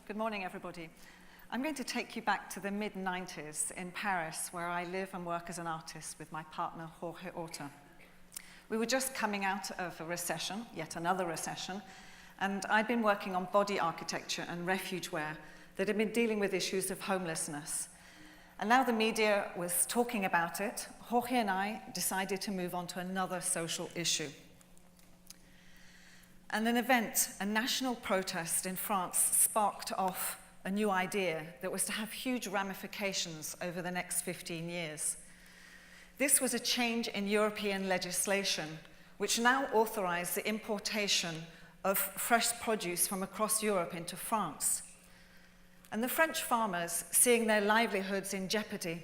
Good morning, everybody. I'm going to take you back to the mid-90s in Paris, where I live and work as an artist with my partner, Jorge Orta. We were just coming out of a recession, yet another recession, and I'd been working on body architecture and refuge wear that had been dealing with issues of homelessness. And now the media was talking about it. Jorge and I decided to move on to another social issue. And an event, a national protest in France, sparked off a new idea that was to have huge ramifications over the next 15 years. This was a change in European legislation, which now authorized the importation of fresh produce from across Europe into France. And the French farmers, seeing their livelihoods in jeopardy,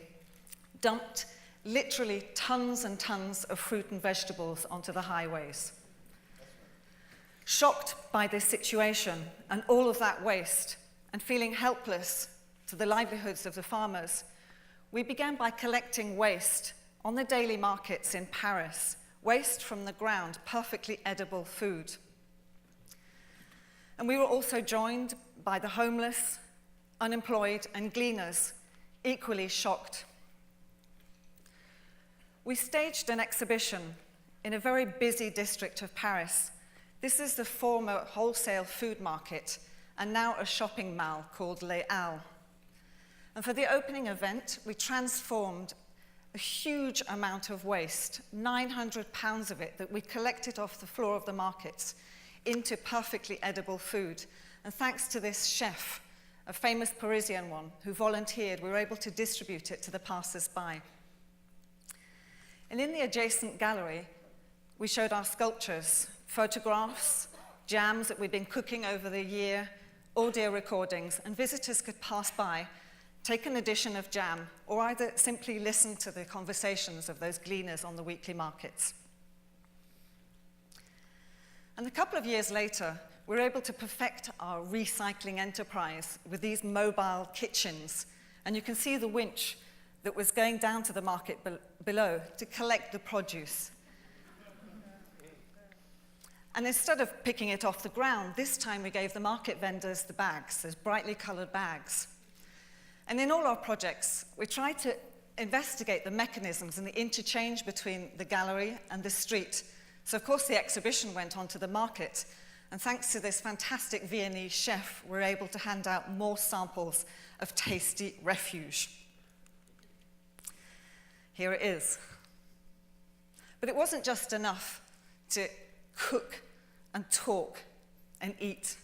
dumped literally tons and tons of fruit and vegetables onto the highways. Shocked by this situation and all of that waste, and feeling helpless to the livelihoods of the farmers, we began by collecting waste on the daily markets in Paris, waste from the ground, perfectly edible food. And we were also joined by the homeless, unemployed, and gleaners, equally shocked. We staged an exhibition in a very busy district of Paris. This is the former wholesale food market and now a shopping mall called Les Halles. And for the opening event, we transformed a huge amount of waste, 900 pounds of it, that we collected off the floor of the markets, into perfectly edible food. And thanks to this chef, a famous Parisian one, who volunteered, we were able to distribute it to the passers-by. And in the adjacent gallery, we showed our sculptures, photographs, jams that we'd been cooking over the year, audio recordings, and visitors could pass by, take an edition of jam, or either simply listen to the conversations of those gleaners on the weekly markets. And a couple of years later, we were able to perfect our recycling enterprise with these mobile kitchens. And you can see the winch that was going down to the market below to collect the produce. And instead of picking it off the ground, this time we gave the market vendors the bags, those brightly colored bags. And in all our projects, we tried to investigate the mechanisms and the interchange between the gallery and the street. So of course the exhibition went on to the market, and thanks to this fantastic Viennese chef, we're able to hand out more samples of tasty refuge. Here it is. But it wasn't just enough to cook and talk and eat.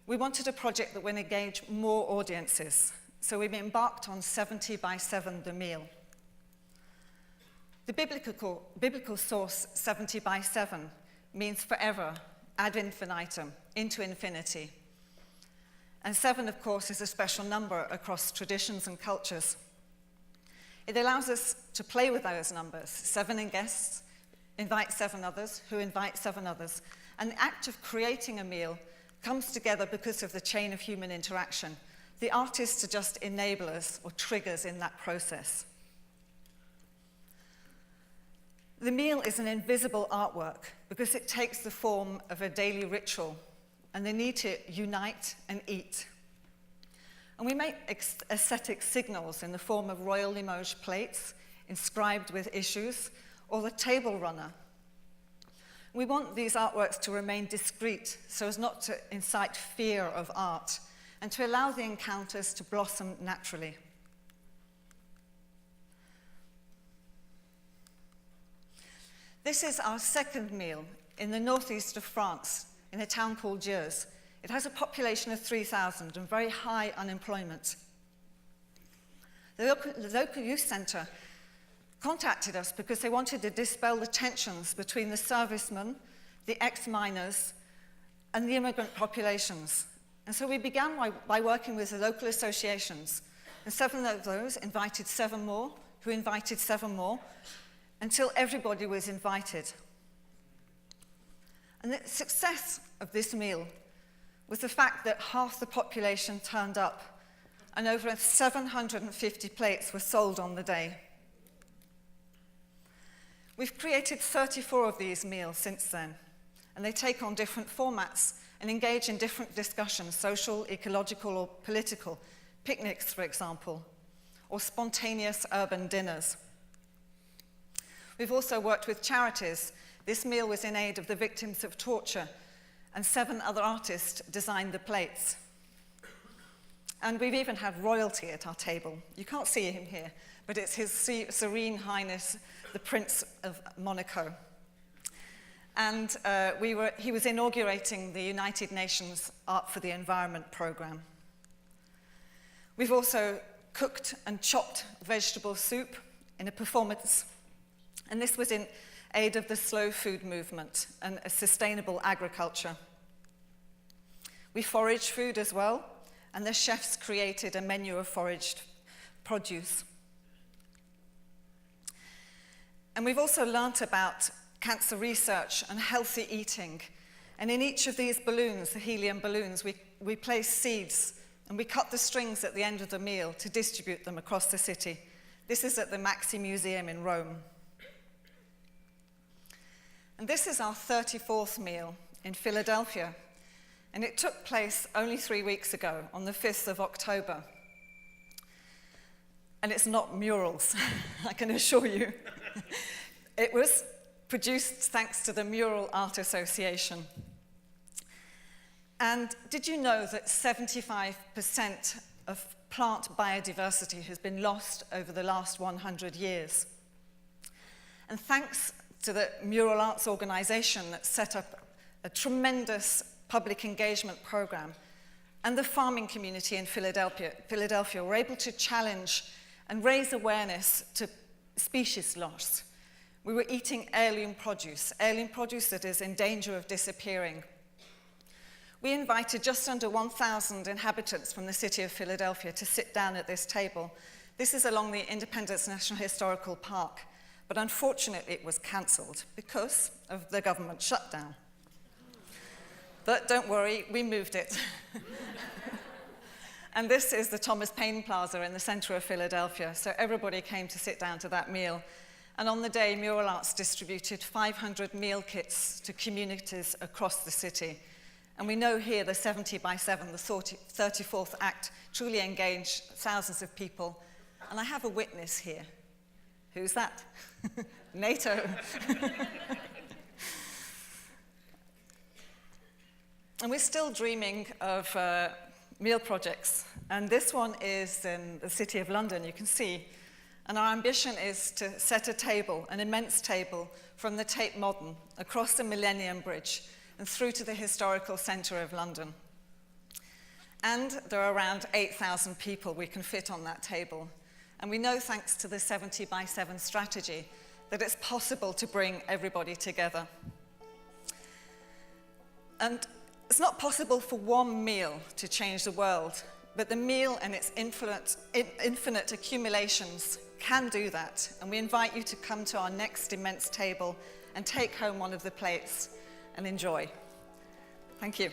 We wanted a project that would engage more audiences, so we embarked on 70 by 7 the meal. The biblical source 70 by 7 means forever, ad infinitum, into infinity. And 7, of course, is a special number across traditions and cultures. It allows us to play with those numbers. 7 in guests, invite 7 others, who invite 7 others. And the act of creating a meal comes together because of the chain of human interaction. The artists are just enablers or triggers in that process. The meal is an invisible artwork because it takes the form of a daily ritual and the need to unite and eat. And we make aesthetic signals in the form of Royal Limoges plates inscribed with issues, or the table runner. We want these artworks to remain discreet so as not to incite fear of art and to allow the encounters to blossom naturally. This is our second meal in the northeast of France, in a town called Gers. It has a population of 3,000 and very high unemployment. The local youth centre contacted us because they wanted to dispel the tensions between the servicemen, the ex-miners, and the immigrant populations. And so we began by working with the local associations. And 7 of those invited 7 more, who invited 7 more, until everybody was invited. And the success of this meal was the fact that half the population turned up, and over 750 plates were sold on the day. We've created 34 of these meals since then, and they take on different formats and engage in different discussions, social, ecological, or political, picnics, for example, or spontaneous urban dinners. We've also worked with charities. This meal was in aid of the victims of torture, and 7 other artists designed the plates. And we've even had royalty at our table. You can't see him here, but it's His Serene Highness, the Prince of Monaco. And he was inaugurating the United Nations Art for the Environment program. We've also cooked and chopped vegetable soup in a performance, and this was in aid of the slow food movement and a sustainable agriculture. We foraged food as well, and the chefs created a menu of foraged produce. And we've also learnt about cancer research and healthy eating. And in each of these balloons, the helium balloons, we place seeds and we cut the strings at the end of the meal to distribute them across the city. This is at the Maxi Museum in Rome. And this is our 34th meal in Philadelphia. And it took place only 3 weeks ago, on the 5th of October. And it's not murals, I can assure you. It was produced thanks to the Mural Art Association. And did you know that 75% of plant biodiversity has been lost over the last 100 years? And thanks to the Mural Arts organization that set up a tremendous public engagement program, and the farming community in Philadelphia were able to challenge and raise awareness to species loss. We were eating heirloom produce that is in danger of disappearing. We invited just under 1,000 inhabitants from the city of Philadelphia to sit down at this table. This is along the Independence National Historical Park, but unfortunately it was cancelled because of the government shutdown. But don't worry, we moved it. And this is the Thomas Paine Plaza in the center of Philadelphia, so everybody came to sit down to that meal. And on the day, Mural Arts distributed 500 meal kits to communities across the city. And we know here the 70 by 7, the 34th Act, truly engaged thousands of people. And I have a witness here. Who's that? NATO. And we're still dreaming of meal projects. And this one is in the City of London, you can see. And our ambition is to set a table, an immense table, from the Tate Modern across the Millennium Bridge and through to the historical centre of London. And there are around 8,000 people we can fit on that table. And we know, thanks to the 70 by 7 strategy, that it's possible to bring everybody together. And it's not possible for one meal to change the world, but the meal and its infinite accumulations can do that. And we invite you to come to our next immense table and take home one of the plates and enjoy. Thank you.